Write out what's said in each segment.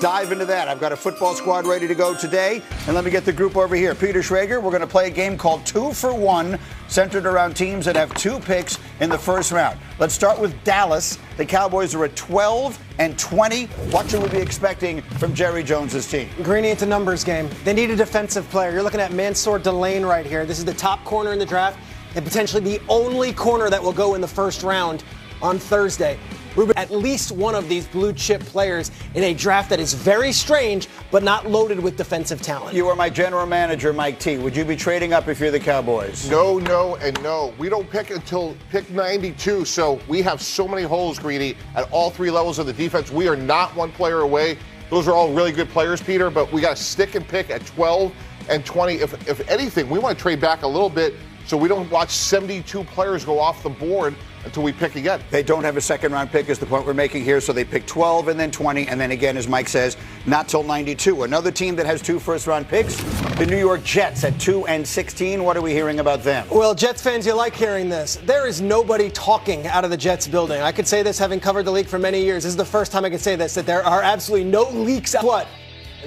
Dive into that. I've got a football squad ready to go today. And let me get the group over here. Peter Schrager, we're going to play a game called 2 for 1, centered around teams that have 2 picks in the first round. Let's start with Dallas. The Cowboys are at 12-20. What should we be expecting from Jerry Jones's team? Greeny, it's a numbers game. They need a defensive player. You're looking at Mansour Delane right here. This is the top corner in the draft and potentially the only corner that will go in the first round on Thursday. Ruben, at least one of these blue chip players in a draft that is very strange, but not loaded with defensive talent. You are my general manager, Mike T. Would you be trading up if you're the Cowboys? No, and no. We don't pick until pick 92, so we have so many holes, Greedy, at all 3 levels of the defense. We are not one player away. Those are all really good players, Peter, but we got to stick and pick at 12 and 20. If anything, we want to trade back a little bit so we don't watch 72 players go off the board until we pick again. They don't have a second-round pick is the point we're making here, so they pick 12 and then 20, and then again, as Mike says, not till 92. Another team that has 2 first-round picks, the New York Jets at 2-16. What are we hearing about them? Well, Jets fans, you like hearing this. There is nobody talking out of the Jets building. I could say this having covered the league for many years. This is the first time I can say this, that there are absolutely no leaks. What?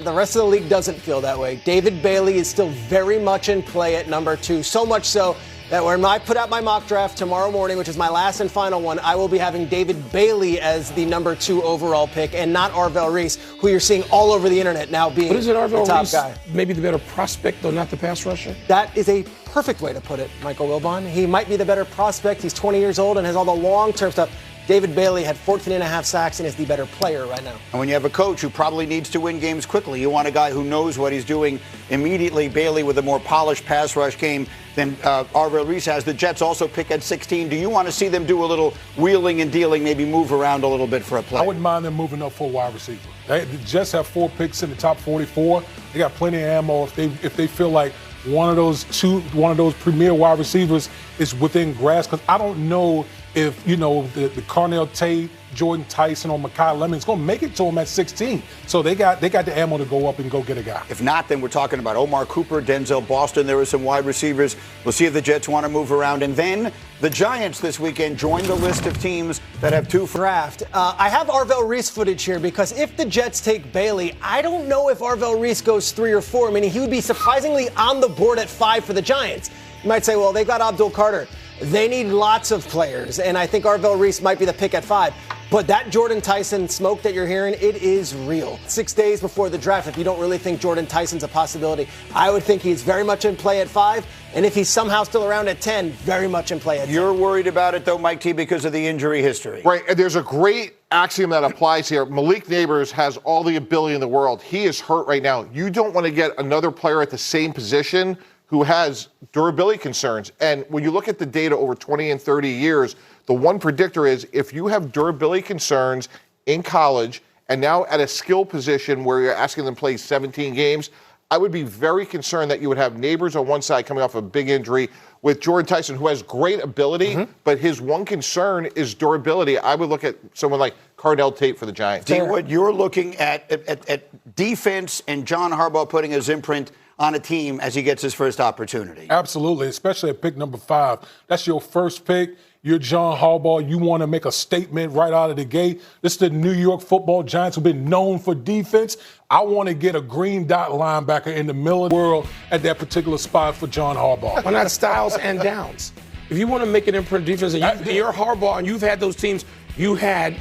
The rest of the league doesn't feel that way. David Bailey is still very much in play at number 2, so much so that when I put out my mock draft tomorrow morning, which is my last and final one, I will be having David Bailey as the number 2 overall pick and not Arvell Reese, who you're seeing all over the internet now being but is it Arvell the top Reese guy. Maybe the better prospect, though, not the pass rusher? That is a perfect way to put it, Michael Wilbon. He might be the better prospect. He's 20 years old and has all the long-term stuff. David Bailey had 14.5 sacks and is the better player right now. And when you have a coach who probably needs to win games quickly, you want a guy who knows what he's doing immediately. Bailey with a more polished pass rush game than Arvell Reese has. The Jets also pick at 16. Do you want to see them do a little wheeling and dealing, maybe move around a little bit for a play? I wouldn't mind them moving up for a wide receiver. The Jets have 4 picks in the top 44. They got plenty of ammo if they feel like one of those premier wide receivers is within grasp. Because I don't know if, the Carnell Tate, Jordan Tyson, or Mekhi Lemons going to make it to him at 16. So they got the ammo to go up and go get a guy. If not, then we're talking about Omar Cooper, Denzel Boston. There are some wide receivers. We'll see if the Jets want to move around. And then the Giants this weekend join the list of teams that have 2 draft. I have Arvell Reese footage here because if the Jets take Bailey, I don't know if Arvell Reese goes 3 or 4, meaning he would be surprisingly on the board at 5 for the Giants. You might say, well, they got Abdul Carter. They need lots of players, and I think Arvell Reese might be the pick at 5. But that Jordan Tyson smoke that you're hearing, it is real. 6 days before the draft, if you don't really think Jordan Tyson's a possibility, I would think he's very much in play at 5. And if he's somehow still around at 10, very much in play at 10. You're worried about it, though, Mike T., because of the injury history. Right, and there's a great axiom that applies here. Malik Neighbors has all the ability in the world. He is hurt right now. You don't want to get another player at the same position who has durability concerns. And when you look at the data over 20 and 30 years, the one predictor is if you have durability concerns in college and now at a skill position where you're asking them to play 17 games, I would be very concerned that you would have Neighbors on one side coming off a big injury with Jordan Tyson, who has great ability, but his one concern is durability. I would look at someone like Carnell Tate for the Giants. D-Wood, you're looking at defense and John Harbaugh putting his imprint on a team as he gets his first opportunity. Absolutely, especially at pick number 5. That's your first pick. You're John Harbaugh. You want to make a statement right out of the gate. This is the New York Football Giants who've been known for defense. I want to get a green dot linebacker in the middle of the world at that particular spot for John Harbaugh. Why not Styles and Downs? If you want to make an imprint defense, and you're Harbaugh, and you've had those teams you had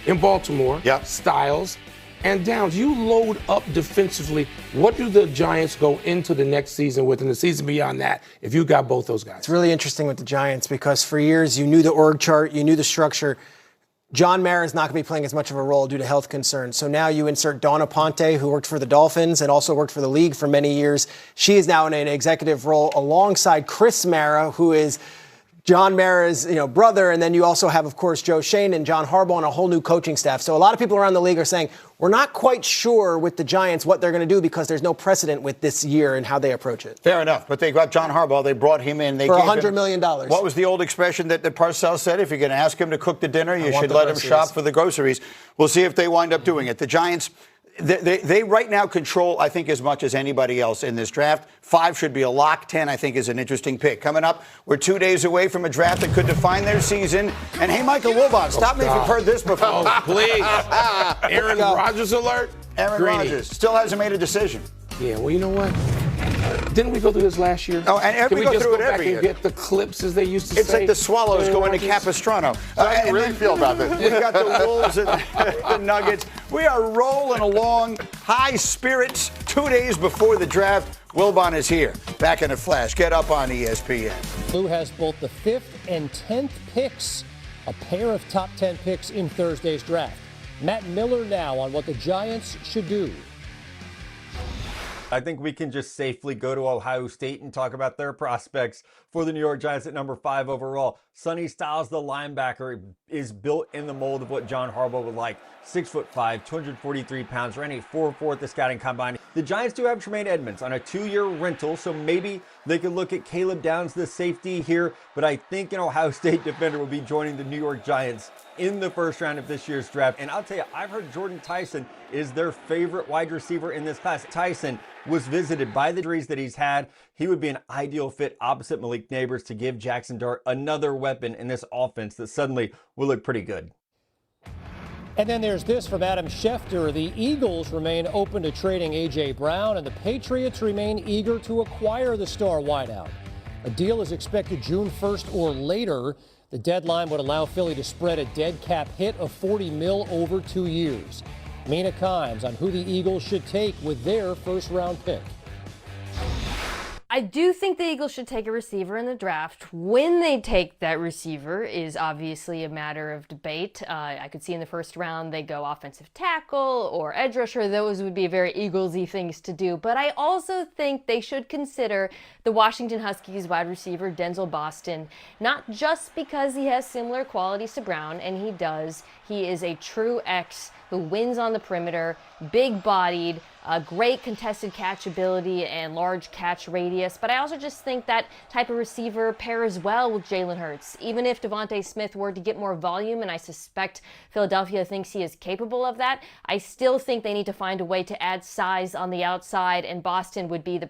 in Baltimore, Styles and Downs, you load up defensively. What do the Giants go into the next season with and the season beyond that if you got both those guys? It's really interesting with the Giants because for years you knew the org chart, you knew the structure. John Mara is not going to be playing as much of a role due to health concerns. So now you insert Donna Ponte, who worked for the Dolphins and also worked for the league for many years. She is now in an executive role alongside Chris Mara, who is John Mara's brother, and then you also have, of course, Joe Shane and John Harbaugh and a whole new coaching staff. So a lot of people around the league are saying, we're not quite sure with the Giants what they're going to do because there's no precedent with this year and how they approach it. Fair enough, but they got John Harbaugh. They brought him in. They for gave $100 million. What was the old expression that Parcells said? If you're going to ask him to cook the dinner, you should let him shop for the groceries. We'll see if they wind up doing it. The Giants, they right now control, I think, as much as anybody else in this draft. 5 should be a lock. 10, I think, is an interesting pick. Coming up, we're 2 days away from a draft that could define their season. And hey, Michael Wilbon, stop me if you've heard this before. Oh, please. Aaron Rodgers alert. Aaron Rodgers still hasn't made a decision. Yeah, well, you know what? Didn't we go through this last year? Oh, and Can we we go just through go it back every and year. get the clips, as they used to It's say? like the Swallows going to Capistrano. How do you really feel about this? We've got the Wolves and the Nuggets. We are rolling along, high spirits, 2 days before the draft. Wilbon is here, back in a flash. Get up on ESPN. Blue has both the 5th and 10th picks, a pair of top 10 picks in Thursday's draft. Matt Miller now on what the Giants should do. I think we can just safely go to Ohio State and talk about their prospects for the New York Giants at number 5 overall. Sonny Styles, the linebacker, is built in the mold of what John Harbaugh would like. 6'5", 243 pounds, ran a 4.4 at the scouting combine. The Giants do have Tremaine Edmonds on a 2-year rental, so maybe they could look at Caleb Downs, the safety here. But I think an Ohio State defender will be joining the New York Giants in the first round of this year's draft. And I'll tell you, I've heard Jordan Tyson is their favorite wide receiver in this class. Tyson was visited by the injuries that he's had. He would be an ideal fit opposite Malik Neighbors to give Jackson Dart another weapon in this offense that suddenly will look pretty good. And then there's this from Adam Schefter. The Eagles remain open to trading A.J. Brown, and the Patriots remain eager to acquire the star wideout. A deal is expected June 1st or later. The deadline would allow Philly to spread a dead cap hit of $40 million over 2 years. Mina Kimes on who the Eagles should take with their first-round pick. I do think the Eagles should take a receiver in the draft. When they take that receiver is obviously a matter of debate. I could see in the first round they go offensive tackle or edge rusher. Those would be very Eagles-y things to do. But I also think they should consider the Washington Huskies wide receiver Denzel Boston, not just because he has similar qualities to Brown, and he does. He is a true X who wins on the perimeter, big-bodied, great contested catch ability and large catch radius. But I also just think that type of receiver pairs well with Jalen Hurts. Even if Devontae Smith were to get more volume, and I suspect Philadelphia thinks he is capable of that, I still think they need to find a way to add size on the outside, and Boston would be the